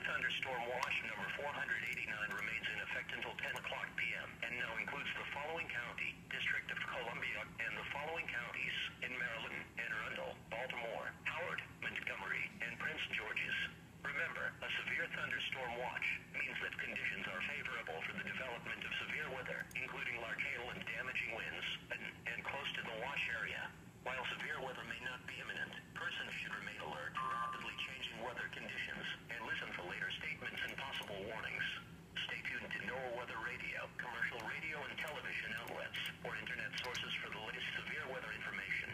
thunderstorm watch number 489 remains in effect until 10 o'clock p.m. and now includes the following county, District of Columbia, and the following counties in Maryland, Anne Arundel, Baltimore, Howard, Montgomery, and Prince George's. Remember, a severe thunderstorm watch means that conditions are favorable for the development of severe weather, including large hail and damaging winds, and close to the watch area. While severe weather may not be imminent, persons should remain alert for rapidly changing weather conditions and listen for later statements and possible warnings. Stay tuned to NOAA Weather Radio, commercial radio and television outlets, or internet sources for the latest severe weather information.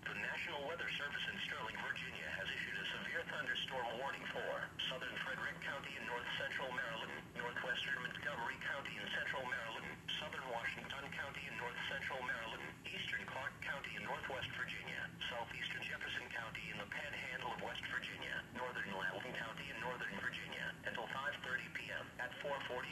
The National Weather Service in Sterling, Virginia has issued a severe thunderstorm warning for southern Frederick County in north central Maryland, northwestern Montgomery County in central Maryland, southern Washington County in north central Maryland, eastern Clark County in northwest Virginia, southeastern Jefferson County in the Panhandle of West Virginia, northern Loudoun County in northern Virginia, until 5:30 p.m. At 4:40